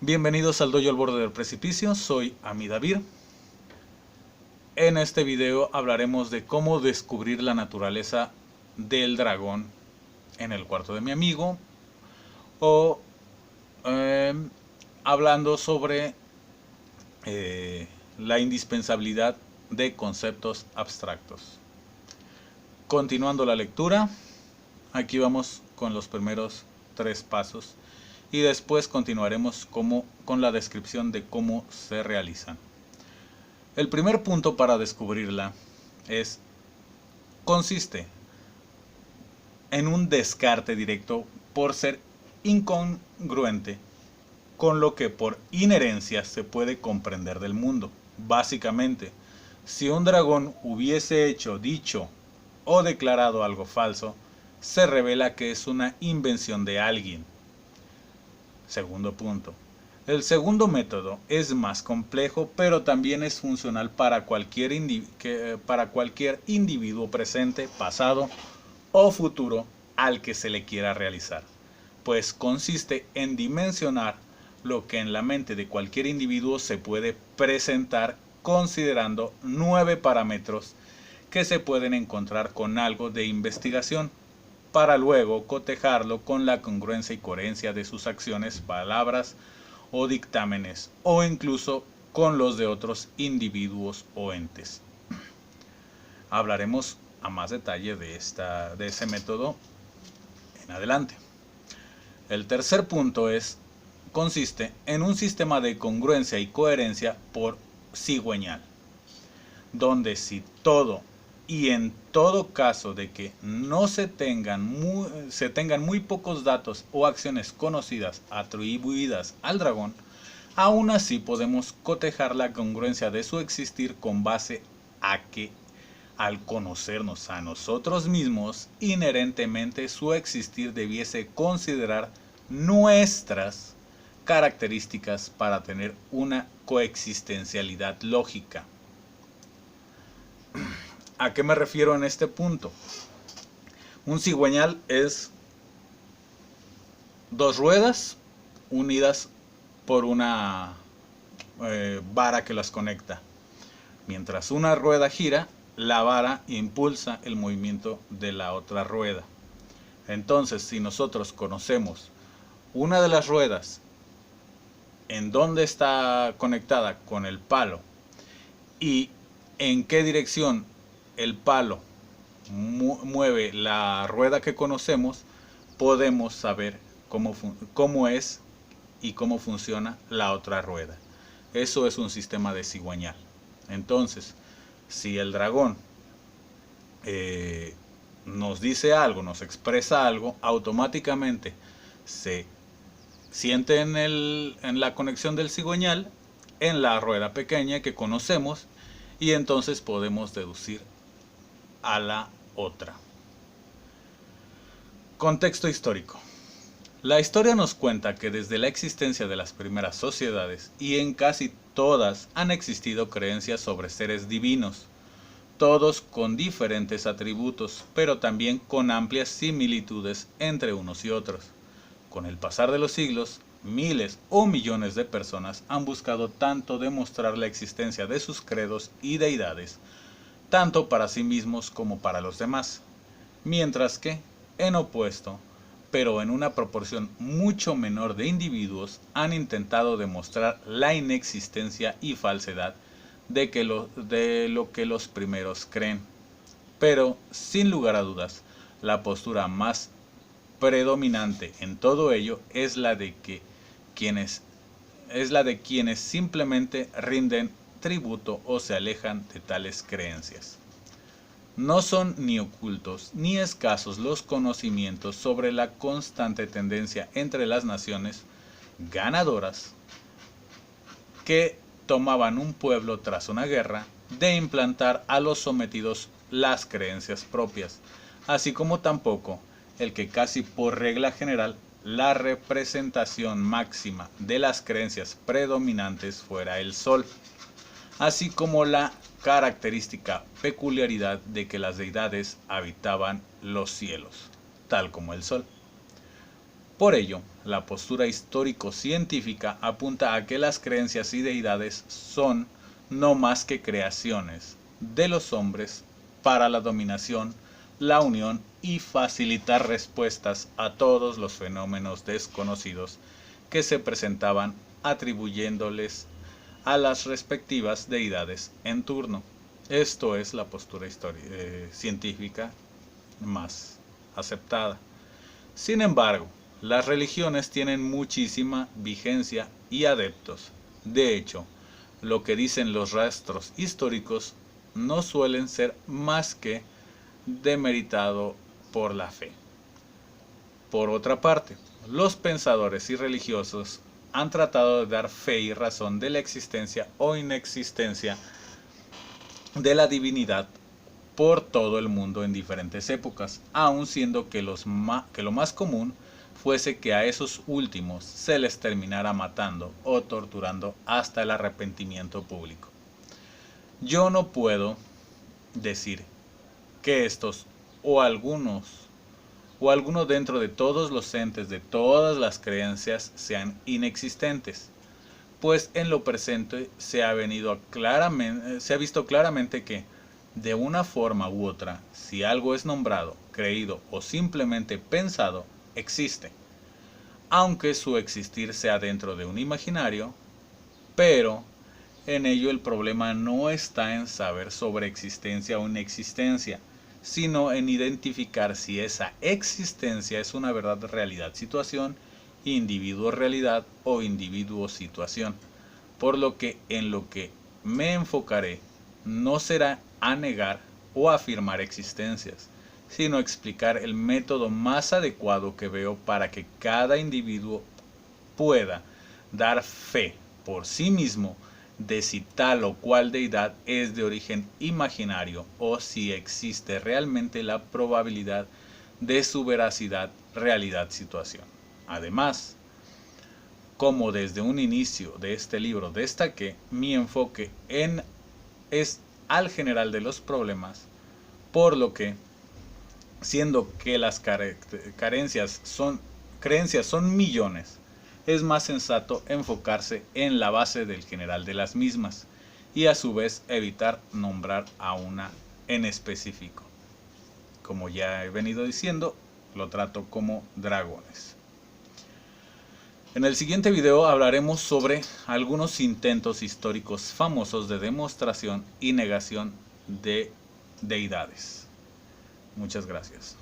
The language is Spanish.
Bienvenidos al Dojo al Borde del Precipicio, soy Amidavir. En este video hablaremos de cómo descubrir la naturaleza del dragón en el cuarto de mi amigo o hablando sobre la indispensabilidad de conceptos abstractos. Continuando la lectura, aquí vamos con los primeros 3 pasos y después continuaremos con la descripción de cómo se realizan. El primer punto para descubrirla consiste en un descarte directo por ser incongruente con lo que por inherencia se puede comprender del mundo. Básicamente, si un dragón hubiese dicho o declarado algo falso, se revela que es una invención de alguien. Segundo punto. El segundo método es más complejo, pero también es funcional para cualquier individuo presente, pasado o futuro al que se le quiera realizar, pues consiste en dimensionar lo que en la mente de cualquier individuo se puede presentar considerando 9 parámetros que se pueden encontrar con algo de investigación, para luego cotejarlo con la congruencia y coherencia de sus acciones, palabras o dictámenes, o incluso con los de otros individuos o entes. Hablaremos a más detalle de ese método en adelante. El tercer punto consiste en un sistema de congruencia y coherencia por cigüeñal, donde si todo y en todo caso de que no se tengan muy pocos datos o acciones conocidas atribuidas al dragón, aún así podemos cotejar la congruencia de su existir con base a que al conocernos a nosotros mismos, inherentemente su existir debiese considerar nuestras características para tener una coexistencialidad lógica. ¿A qué me refiero en este punto? Un cigüeñal es 2 ruedas unidas por una vara que las conecta. Mientras una rueda gira, la vara impulsa el movimiento de la otra rueda. Entonces, si nosotros conocemos una de las ruedas en dónde está conectada con el palo y en qué dirección el palo mueve la rueda que conocemos, podemos saber cómo es y cómo funciona la otra rueda. Eso es un sistema de cigüeñal. Entonces, si el dragón nos dice algo, nos expresa algo, automáticamente se siente en la conexión del cigüeñal, en la rueda pequeña que conocemos, y entonces podemos deducir a la otra. Contexto histórico. La historia nos cuenta que desde la existencia de las primeras sociedades y en casi todas han existido creencias sobre seres divinos, todos con diferentes atributos, pero también con amplias similitudes entre unos y otros. Con el pasar de los siglos, miles o millones de personas han buscado tanto demostrar la existencia de sus credos y deidades, tanto para sí mismos como para los demás, mientras que, en opuesto, pero en una proporción mucho menor de individuos, han intentado demostrar la inexistencia y falsedad de lo que los primeros creen. Pero, sin lugar a dudas, la postura más predominante en todo ello es la de quienes simplemente rinden tributo o se alejan de tales creencias. No son ni ocultos ni escasos los conocimientos sobre la constante tendencia entre las naciones ganadoras que tomaban un pueblo tras una guerra de implantar a los sometidos las creencias propias, así como tampoco el que casi por regla general la representación máxima de las creencias predominantes fuera el sol, así como la característica peculiaridad de que las deidades habitaban los cielos, tal como el sol. Por ello, la postura histórico-científica apunta a que las creencias y deidades son no más que creaciones de los hombres para la dominación, la unión y facilitar respuestas a todos los fenómenos desconocidos que se presentaban, atribuyéndoles a las respectivas deidades en turno. Esto es la postura científica más aceptada. Sin embargo, las religiones tienen muchísima vigencia y adeptos. De hecho, lo que dicen los rastros históricos no suelen ser más que demeritado por la fe. Por otra parte, los pensadores y religiosos han tratado de dar fe y razón de la existencia o inexistencia de la divinidad por todo el mundo en diferentes épocas, aun siendo que lo más común fuese que a esos últimos se les terminara matando o torturando hasta el arrepentimiento público. Yo no puedo decir que estos o alguno dentro de todos los entes de todas las creencias sean inexistentes, pues en lo presente se ha visto claramente que, de una forma u otra, si algo es nombrado, creído o simplemente pensado, existe, aunque su existir sea dentro de un imaginario, pero en ello el problema no está en saber sobre existencia o inexistencia, sino en identificar si esa existencia es una verdad, realidad, situación, individuo, realidad o individuo, situación. Por lo que en lo que me enfocaré no será a negar o afirmar existencias, sino explicar el método más adecuado que veo para que cada individuo pueda dar fe por sí mismo de si tal o cual deidad es de origen imaginario o si existe realmente la probabilidad de su veracidad, realidad, situación. Además, como desde un inicio de este libro destaqué, mi enfoque es al general de los problemas, por lo que, siendo que las creencias son millones, es más sensato enfocarse en la base del general de las mismas y a su vez evitar nombrar a una en específico. Como ya he venido diciendo, lo trato como dragones. En el siguiente video hablaremos sobre algunos intentos históricos famosos de demostración y negación de deidades. Muchas gracias.